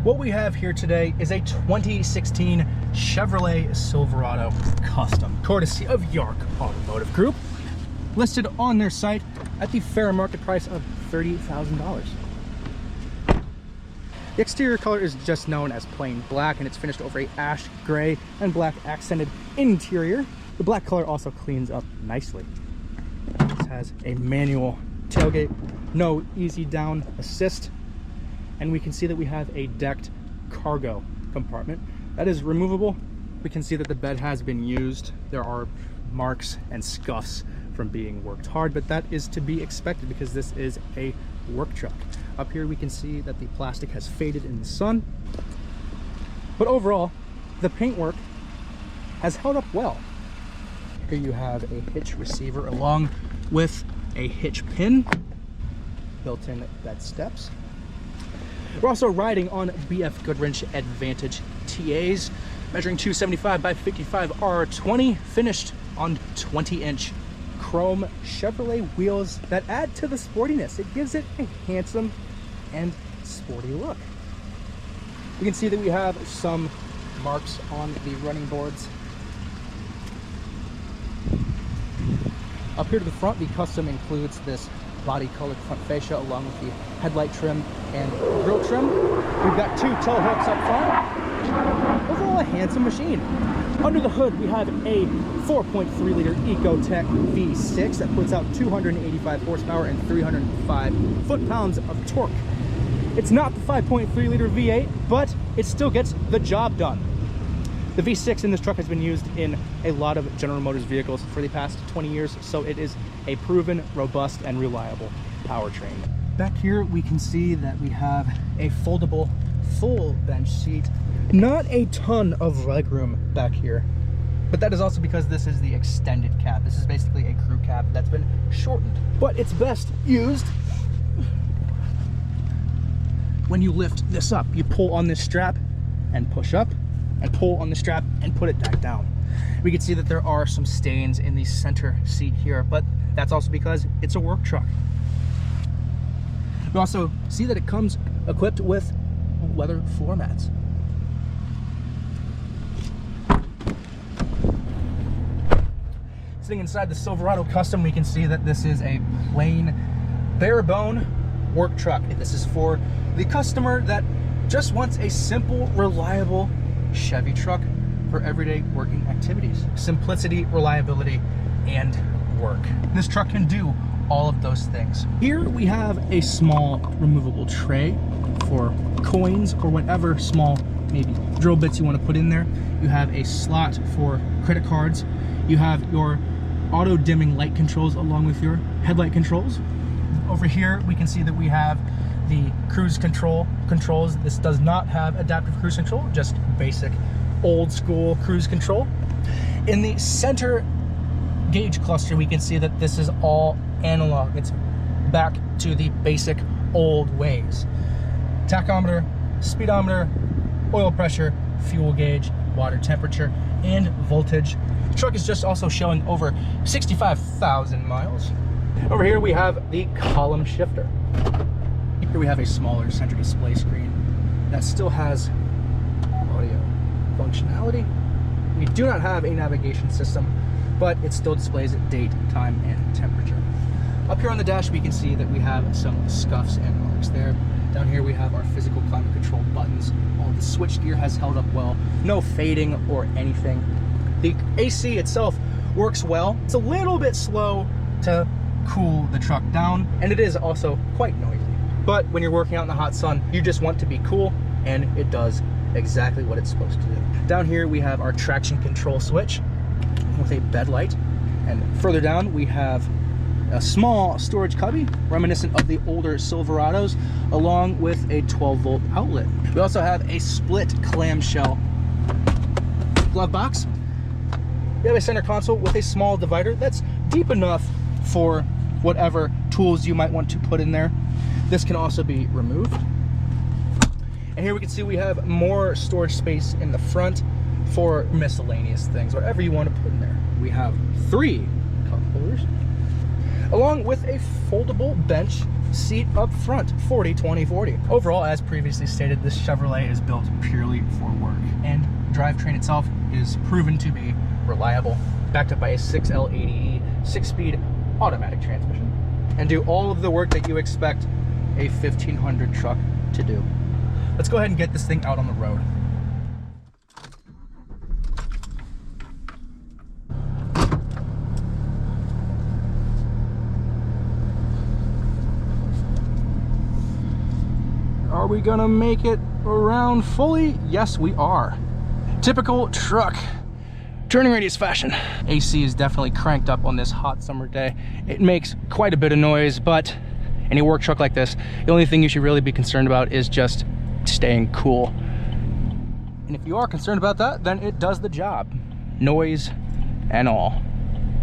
What we have here today is a 2016 Chevrolet Silverado Custom, courtesy of Yark Automotive Group, listed on their site at the fair market price of $30,000. The exterior color is just known as plain black, and it's finished over a ash gray and black accented interior. The black color also cleans up nicely. This has a manual tailgate, no easy down assist, and we can see that we have a decked cargo compartment that is removable. We can see that the bed has been used. There are marks and scuffs from being worked hard, but that is to be expected because this is a work truck. Up here we can see that the plastic has faded in the sun, but overall the paintwork has held up well. Here you have a hitch receiver along with a hitch pin, built-in bed steps. We're also riding on BF Goodwrench Advantage TAs, measuring 275 by 55 R20, finished on 20-inch chrome Chevrolet wheels that add to the sportiness. It gives it a handsome and sporty look. You can see that we have some marks on the running boards. Up here to the front, the Custom includes this body colored front fascia along with the headlight trim and grille trim. We've got two tow hooks up front. Overall, a handsome machine. Under the hood, we have a 4.3 liter Ecotec V6 that puts out 285 horsepower and 305 foot-pounds of torque. It's not the 5.3 liter V8, but it still gets the job done. The V6 in this truck has been used in a lot of General Motors vehicles for the past 20 years, so it is a proven, robust, and reliable powertrain. Back here, we can see that we have a foldable full bench seat. Not a ton of legroom back here, but that is also because this is the extended cab. This is basically a crew cab that's been shortened, but it's best used when you lift this up. You pull on this strap and push up, and pull on the strap and put it back down. We can see that there are some stains in the center seat here, but that's also because it's a work truck. We also see that it comes equipped with leather floor mats. Sitting inside the Silverado Custom, we can see that this is a plain, bare bone work truck. This is for the customer that just wants a simple, reliable Chevy truck for everyday working activities. Simplicity, reliability, and work. This truck can do all of those things. Here we have a small removable tray for coins or whatever small maybe drill bits you want to put in there. You have a slot for credit cards. You have your auto dimming light controls along with your headlight controls. Over here we can see that we have the cruise controls. This does not have adaptive cruise control, just basic old school cruise control. In the center gauge cluster, we can see that this is all analog. It's back to the basic old ways. Tachometer, speedometer, oil pressure, fuel gauge, water temperature, and voltage. The truck is just also showing over 65,000 miles. Over here we have the column shifter. Here we have a smaller center display screen that still has audio functionality. We do not have a navigation system, but it still displays date, time, and temperature. Up here on the dash, we can see that we have some scuffs and marks there. Down here we have our physical climate control buttons. All the switch gear has held up well. No fading or anything. The AC itself works well. It's a little bit slow to cool the truck down, and it is also quite noisy. But when you're working out in the hot sun, you just want to be cool, and it does exactly what it's supposed to do. Down here we have our traction control switch with a bed light, and further down we have a small storage cubby reminiscent of the older Silverados, along with a 12-volt outlet. We also have a split clamshell glove box. We have a center console with a small divider that's deep enough for whatever tools you might want to put in there. This can also be removed. And here we can see we have more storage space in the front for miscellaneous things, whatever you want to put in there. We have 3 cup holders. along with a foldable bench seat up front, 40-20-40. Overall, as previously stated, this Chevrolet is built purely for work, and drivetrain itself is proven to be reliable, backed up by a 6L80E 6-speed automatic transmission, and do all of the work that you expect a 1500 truck to do. Let's go ahead and get this thing out on the road. Are we gonna make it around fully? Yes, we are. Typical truck turning radius fashion. AC is definitely cranked up on this hot summer day. It makes quite a bit of noise, but any work truck like this, the only thing you should really be concerned about is just staying cool. And if you are concerned about that, then it does the job, noise and all.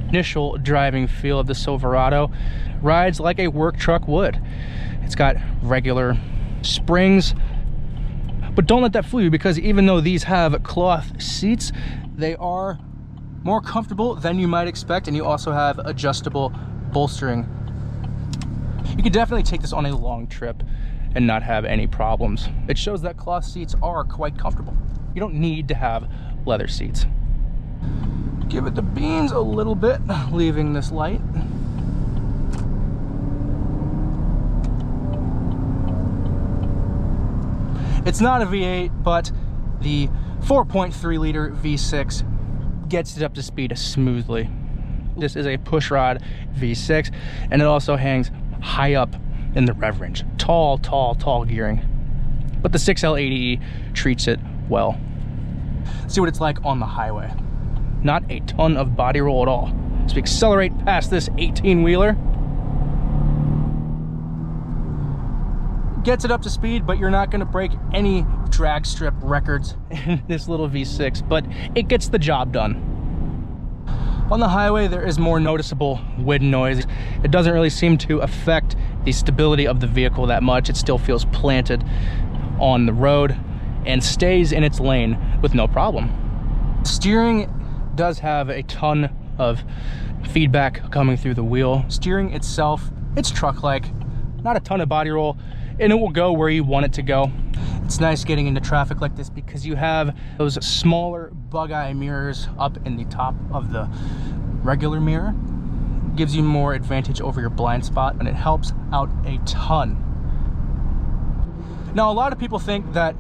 Initial driving feel of the Silverado rides like a work truck would. It's got regular springs, but don't let that fool you, because even though these have cloth seats, they are more comfortable than you might expect, and you also have adjustable bolstering. You can definitely take this on a long trip and not have any problems. It shows that cloth seats are quite comfortable. You don't need to have leather seats. Give it the beans a little bit, leaving this light. It's not a V8, but the 4.3 liter V6 gets it up to speed smoothly. This is a pushrod V6, and it also hangs high up in the rev range. Tall gearing. But the 6L80E treats it well. Let's see what it's like on the highway. Not a ton of body roll at all. As we accelerate past this 18-wheeler, gets it up to speed, but you're not going to break any drag strip records in this little V6, but it gets the job done. On the highway, there is more noticeable wind noise. It doesn't really seem to affect the stability of the vehicle that much. It still feels planted on the road and stays in its lane with no problem. Steering does have a ton of feedback coming through the wheel. Steering itself, it's truck-like, not a ton of body roll, and it will go where you want it to go. It's nice getting into traffic like this because you have those smaller bug-eye mirrors up in the top of the regular mirror. It gives you more advantage over your blind spot, and it helps out a ton. Now, a lot of people think that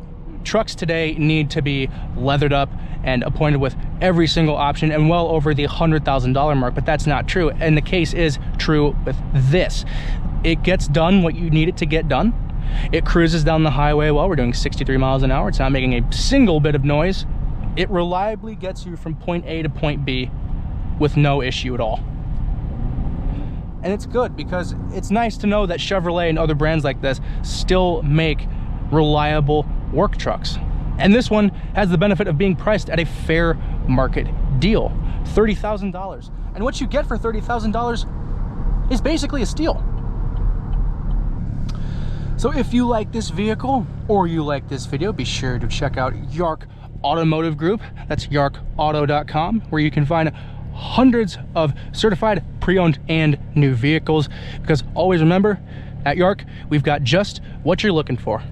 trucks today need to be leathered up and appointed with every single option and well over the $100,000 mark, but that's not true. And the case is true with this. It gets done what you need it to get done. It cruises down the highway while we're doing 63 miles an hour. It's not making a single bit of noise. It reliably gets you from point A to point B with no issue at all. And it's good because it's nice to know that Chevrolet and other brands like this still make reliable work trucks. And this one has the benefit of being priced at a fair market deal, $30,000. And what you get for $30,000 is basically a steal. So if you like this vehicle or you like this video, be sure to check out Yark Automotive Group. That's yarkauto.com, where you can find hundreds of certified pre-owned and new vehicles. Because always remember, at Yark, we've got just what you're looking for.